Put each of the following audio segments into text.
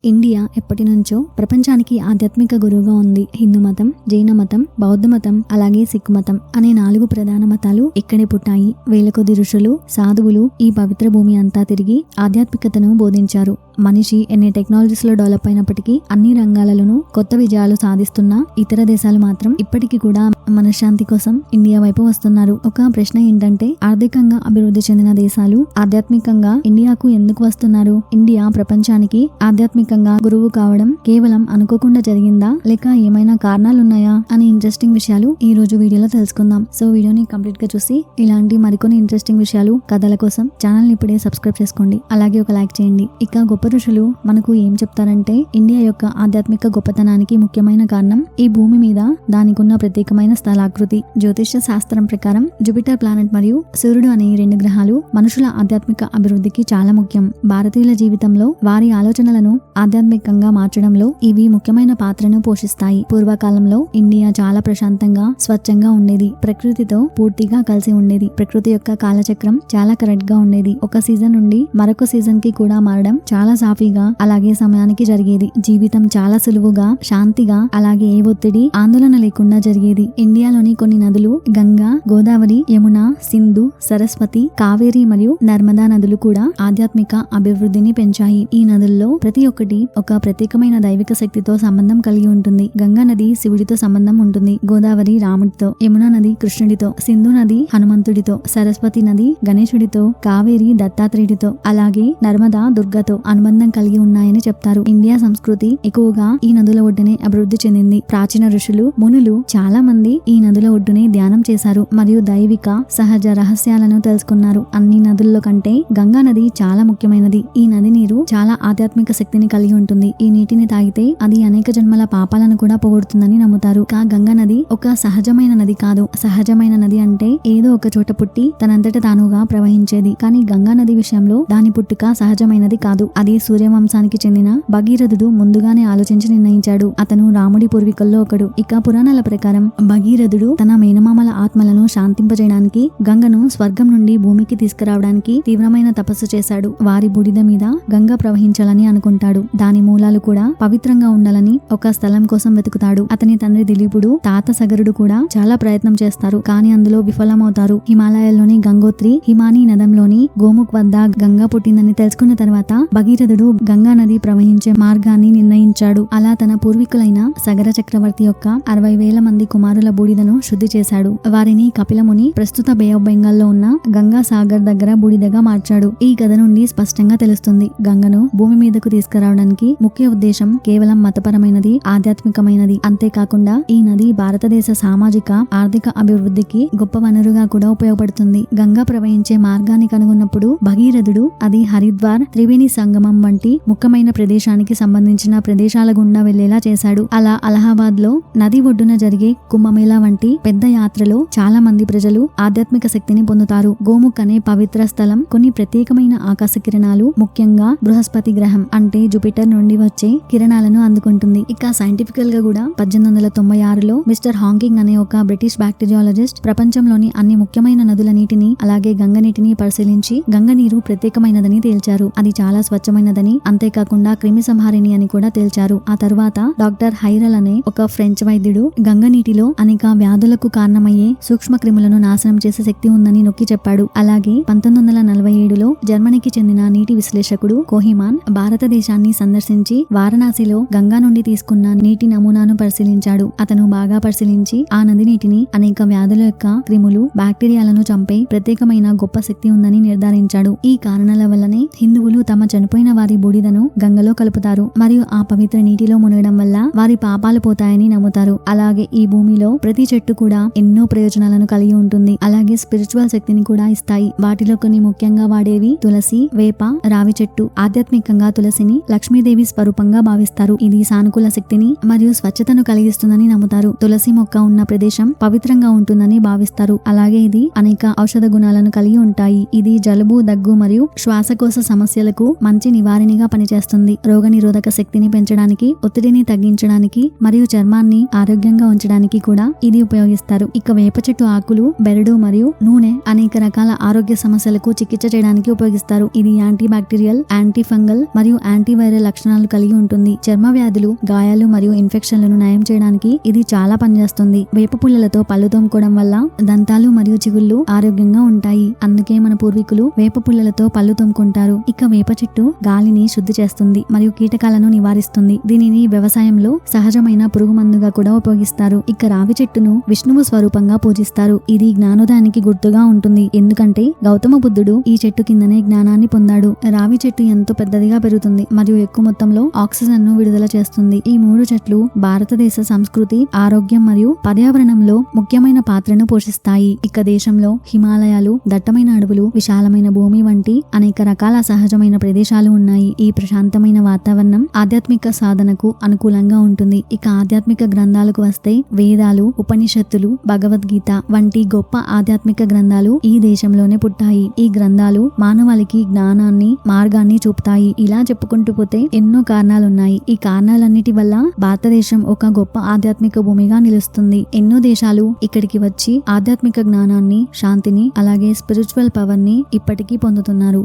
India ఎప్పటి నుంచో ప్రపంచానికి ఆధ్యాత్మిక గురువుగా ఉంది. హిందూ మతం, జైన మతం, బౌద్ధ మతం, అలాగే సిక్ మతం అనే 4 ప్రధాన మతాలు ఇక్కడే పుట్టాయి. వేల కొద్ది ఋషులు, సాధువులు ఈ పవిత్ర భూమి అంతా తిరిగి ఆధ్యాత్మికతను బోధించారు. మనిషి ఎన్ని టెక్నాలజీస్ లో డెవలప్ అయినప్పటికీ, అన్ని రంగాలలోనూ కొత్త విజయాలు సాధిస్తున్న ఇతర దేశాలు మాత్రం ఇప్పటికీ కూడా మనశ్శాంతి కోసం ఇండియా వైపు వస్తున్నారు. ఒక ప్రశ్న ఏంటంటే, ఆర్థికంగా అభివృద్ధి చెందిన దేశాలు ఆధ్యాత్మికంగా ఇండియాకు ఎందుకు వస్తున్నారు? ఇండియా ప్రపంచానికి ఆధ్యాత్మికంగా గురువు కావడం కేవలం అనుకోకుండా జరిగిందా, లేక ఏమైనా కారణాలున్నాయా అని ఇంట్రెస్టింగ్ విషయాలు ఈ రోజు వీడియోలో తెలుసుకుందాం. సో వీడియోని కంప్లీట్ గా చూసి ఇలాంటి మరికొన్ని ఇంట్రెస్టింగ్ విషయాలు, కథల కోసం ఛానల్ ని ఇప్పుడే సబ్స్క్రైబ్ చేసుకోండి. అలాగే ఒక లైక్ చేయండి. ఇక గొప్ప ఋషులు మనకు ఏం చెప్తారంటే, ఇండియా యొక్క ఆధ్యాత్మిక గొప్పతనానికి ముఖ్యమైన కారణం ఈ భూమి మీద దానికున్న ప్రత్యేకమైన స్థలాకృతి. జ్యోతిష్య శాస్త్రం ప్రకారం జూపిటర్ ప్లానెట్ మరియు సూర్యుడు అనే 2 గ్రహాలు మనుషుల ఆధ్యాత్మిక అభివృద్ధికి చాలా ముఖ్యం. భారతీయుల జీవితంలో వారి ఆలోచనలను ఆధ్యాత్మికంగా మార్చడంలో ఇవి ముఖ్యమైన పాత్రను పోషిస్తాయి. పూర్వకాలంలో ఇండియా చాలా ప్రశాంతంగా, స్వచ్ఛంగా ఉండేది. ప్రకృతితో పూర్తిగా కలిసి ఉండేది. ప్రకృతి యొక్క కాలచక్రం చాలా కరెక్ట్ గా ఉండేది. ఒక సీజన్ నుండి మరొక సీజన్ కి కూడా మారడం చాలా సాఫీగా, అలాగే సమయానికి జరిగేది. జీవితం చాలా సులువుగా, శాంతిగా, అలాగే ఏ ఒత్తిడి, ఆందోళన లేకుండా జరిగేది. ఇండియాలోని కొన్ని నదులు గంగా, గోదావరి, యమున, సింధు, సరస్వతి, కావేరి మరియు నర్మదా నదులు కూడా ఆధ్యాత్మిక అభివృద్ధిని పెంచాయి. ఈ నదుల్లో ప్రతి ఒక్కటి ఒక ప్రత్యేకమైన దైవిక శక్తితో సంబంధం కలిగి ఉంటుంది. గంగా నది శివుడితో సంబంధం ఉంటుంది. గోదావరి రాముడితో, యమున నది కృష్ణుడితో, సింధు నది హనుమంతుడితో, సరస్వతి నది గణేశుడితో, కావేరి దత్తాత్రేయుడితో, అలాగే నర్మదా దుర్గతో అనుబంధం కలిగి ఉన్నాయని చెప్తారు. ఇండియా సంస్కృతి ఎక్కువగా ఈ నదుల ఒడ్డునే అభివృద్ధి చెందింది. ప్రాచీన ఋషులు, మునులు చాలా మంది ఈ నదుల ఒడ్డునే ధ్యానం చేశారు మరియు దైవిక సహజ రహస్యాలను తెలుసుకున్నారు. అన్ని నదుల్లో కంటే గంగా నది చాలా ముఖ్యమైనది. ఈ నది నీరు చాలా ఆధ్యాత్మిక శక్తిని కలిగి ఉంటుంది. ఈ నీటిని తాగితే అది అనేక జన్మల పాపాలను కూడా పోగొడుతుందని నమ్ముతారు. గంగా నది ఒక సహజమైన నది కాదు. సహజమైన నది అంటే ఏదో ఒక చోట పుట్టి తనంతట తానుగా ప్రవహించేది. కానీ గంగా నది విషయంలో దాని పుట్టుక సహజమైనది కాదు. అది సూర్యవంశానికి చెందిన భగీరథుడు ముందుగానే ఆలోచించి నిర్ణయించాడు. అతను రాముడి పూర్వీకుల్లో ఒకడు. ఇక పురాణాల ప్రకారం భగీరథుడు తన మేనమామల ఆత్మలను శాంతింపజేయడానికి, గంగను స్వర్గం నుండి భూమికి తీసుకురావడానికి తీవ్రమైన తపస్సు చేశాడు. వారి బూడిద మీద గంగ ప్రవహించాలని అనుకుంటాడు. దాని మూలాలు కూడా పవిత్రంగా ఉండాలని ఒక స్థలం కోసం వెతుకుతాడు. అతని తండ్రి దిలీపుడు, తాత సగరుడు కూడా చాలా ప్రయత్నం చేస్తారు, కానీ అందులో విఫలమవుతారు. హిమాలయాల్లోని గంగోత్రి హిమానీ నదంలోని గోముఖ్ వద్ద గంగా పుట్టిందని తెలుసుకున్న తర్వాత భగీరథుడు గంగా నది ప్రవహించే మార్గాన్ని నిర్ణయించాడు. అలా తన పూర్వీకులైన సగర చక్రవర్తి యొక్క 60,000 మంది కుమారుల బూడిదను శుద్ధి చేశాడు. వారిని కపిలముని ప్రస్తుత బే ఆఫ్ బెంగాల్ లో ఉన్న గంగా సాగర్ దగ్గర బూడిదగా మార్చాడు. ఈ కథ నుండి స్పష్టంగా తెలుస్తుంది, గంగను భూమి మీదకు తీసుకురావడానికి ముఖ్య ఉద్దేశం కేవలం మతపరమైనది, ఆధ్యాత్మికమైనది. అంతేకాకుండా ఈ నది భారతదేశ సామాజిక, ఆర్థిక అభివృద్ధికి గొప్ప వనరుగా కూడా ఉపయోగపడుతుంది. గంగా ప్రవహించే మార్గాన్ని కనుగొన్నప్పుడు భగీరథుడు అది హరిద్వార్, త్రివేణి సంగమం వంటి ముఖ్యమైన ప్రదేశానికి సంబంధించిన ప్రదేశాల గుండా వెళ్లేలా చేశాడు. అలా అలహాబాద్ లో నది ఒడ్డున జరిగే కుంభమేళా వంటి పెద్ద యాత్రలో చాలా మంది ప్రజలు ఆధ్యాత్మిక శక్తిని పొందుతారు. గోముఖ్ అనే పవిత్ర స్థలం కొన్ని ప్రత్యేకమైన ఆకాశ కిరణాలు, ముఖ్యంగా బృహస్పతి గ్రహం అంటే జూపిటర్ నుండి వచ్చే కిరణాలను అందుకుంటుంది. ఇక సైంటిఫికల్ గా కూడా 1896లో మిస్టర్ హాకింగ్ అనే ఒక బ్రిటిష్ బ్యాక్టీరియాలజిస్ట్ ప్రపంచంలోని అన్ని ముఖ్యమైన నదుల నీటిని, అలాగే గంగ నీటిని పరిశీలించి గంగ నీరు ప్రత్యేకమైనదని తేల్చారు. అది చాలా స్వచ్ఛమైనదని, అంతేకాకుండా క్రిమి సంహారిణి అని కూడా తేల్చారు. ఆ తర్వాత డాక్టర్ హైరల్ అనే ఒక ఫ్రెంచ్ వైద్యుడు గంగ నీటిలో అనేక వ్యాధులకు కారణమయ్యే సూక్ష్మ క్రిములను నాశనం చేసే శక్తి ఉందని నొక్కి చెప్పాడు. అలాగే 1947లో జర్మనీకి చెందిన నీటి విశ్లేషకుడు కోహిమాన్ భారతదేశాన్ని సందర్శించి వారణాసిలో గంగా నుండి తీసుకున్న నీటి నమూనాను పరిశీలించాడు. అతను బాగా పరిశీలించి ఆ నది నీటిని అనేక వ్యాధుల యొక్క క్రిములు, బ్యాక్టీరియాలను చంపే ప్రత్యేకమైన గొప్ప శక్తి ఉందని నిర్ధారించాడు. ఈ కారణాల వల్లనే హిందువులు తమ చనిపోయిన వారి బూడిదను గంగలో కలుపుతారు మరియు ఆ పవిత్ర నీటిలో మునగడం వల్ల వారి పాపాలు పోతాయని నమ్ముతారు. అలాగే ఈ భూమిలో ప్రతి చెట్టు కూడా ఎన్నో ప్రయోజనాలను కలిగి ఉంటుంది. అలాగే స్పిరిచువల్ శక్తిని కూడా ఇస్తాయి. వాటిలో కొన్ని ముఖ్యంగా వాడేవి తులసి, వేప, రావి చెట్టు. ఆధ్యాత్మికంగా తులసిని లక్ష్మీదేవి స్వరూపంగా భావిస్తారు. ఇది సానుకూల శక్తిని మరియు స్వచ్ఛతను కలిగిస్తుందని నమ్ముతారు. తులసి మొక్క ఉన్న ప్రదేశం పవిత్రంగా ఉంటుందని భావిస్తారు. అలాగే ఇది అనేక ఔషధ గుణాలను కలిగి ఉంటాయి. ఇది జలుబు, దగ్గు మరియు శ్వాసకోశ సమస్యలకు మంచి నివారణగా పనిచేస్తుంది. రోగనిరోధక శక్తిని పెంచడానికి, ఒత్తిడిని తగ్గించడానికి మరియు చర్మాన్ని ఆరోగ్యంగా ఉంచడానికి కూడా ఇది ఉపయోగిస్తారు. ఇక వేప చెట్టు ఆకులు, బెరడు మరియు నూనె అనేక రకాల ఆరోగ్య సమస్యలకు చికిత్స చేయడానికి ఉపయోగిస్తారు. ఇది యాంటీ బ్యాక్టీరియల్, యాంటీ ఫంగల్ మరియు యాంటీ వైరల్ వైరల్ లక్షణాలు కలిగి ఉంటుంది. చర్మ వ్యాధులు, గాయాలు మరియు ఇన్ఫెక్షన్లను నయం చేయడానికి ఇది చాలా పనిచేస్తుంది. వేప పుల్లలతో పళ్ళు తోముకోవడం వల్ల దంతాలు మరియు చిగుళ్ళు ఆరోగ్యంగా ఉంటాయి. అందుకే మన పూర్వీకులు వేప పుల్లలతో పళ్ళు తోముకుంటారు. ఇక వేప చెట్టు గాలిని శుద్ధి చేస్తుంది మరియు కీటకాలను నివారిస్తుంది. దీనిని వ్యవసాయంలో సహజమైన పురుగు మందుగా కూడా ఉపయోగిస్తారు. ఇక రావి చెట్టును విష్ణువు స్వరూపంగా పూజిస్తారు. ఇది జ్ఞానోదయానికి గుర్తుగా ఉంటుంది. ఎందుకంటే గౌతమ బుద్ధుడు ఈ చెట్టు కిందనే జ్ఞానాన్ని పొందాడు. రావి చెట్టు ఎంతో పెద్దదిగా పెరుగుతుంది మరియు ఎక్కువ మొత్తంలో ఆక్సిజన్ ను విడుదల చేస్తుంది. ఈ 3 చెట్లు భారతదేశ సంస్కృతి, ఆరోగ్యం మరియు పర్యావరణంలో ముఖ్యమైన పాత్రను పోషిస్తాయి. ఇక దేశంలో హిమాలయాలు, దట్టమైన అడవులు, విశాలమైన భూమి వంటి అనేక రకాల సహజమైన ప్రదేశాలు ఉన్నాయి. ఈ ప్రశాంతమైన వాతావరణం ఆధ్యాత్మిక సాధనకు అనుకూలంగా ఉంటుంది. ఇక ఆధ్యాత్మిక గ్రంథాలకు వస్తే వేదాలు, ఉపనిషత్తులు, భగవద్గీత వంటి గొప్ప ఆధ్యాత్మిక గ్రంథాలు ఈ దేశంలోనే పుట్టాయి. ఈ గ్రంథాలు మానవాళికి జ్ఞానాన్ని, మార్గాన్ని చూపుతాయి. ఇలా చెప్పుకుంటూ పోతే ఎన్నో కారణాలున్నాయి. ఈ కారణాలన్నిటి వల్ల భారతదేశం ఒక గొప్ప ఆధ్యాత్మిక భూమిగా నిలుస్తుంది. ఎన్నో దేశాలు ఇక్కడికి వచ్చి ఆధ్యాత్మిక జ్ఞానాన్ని, శాంతిని, అలాగే స్పిరిచువల్ పవర్ ని ఇప్పటికీ పొందుతున్నారు.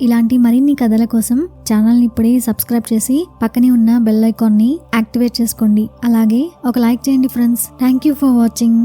ఇలాంటి మరిన్ని కథల కోసం ఛానల్ని ఇప్పుడే సబ్స్క్రైబ్ చేసి పక్కనే ఉన్న బెల్ ఐకాన్ని యాక్టివేట్ చేసుకోండి. అలాగే ఒక లైక్ చేయండి friends. Thank you for watching.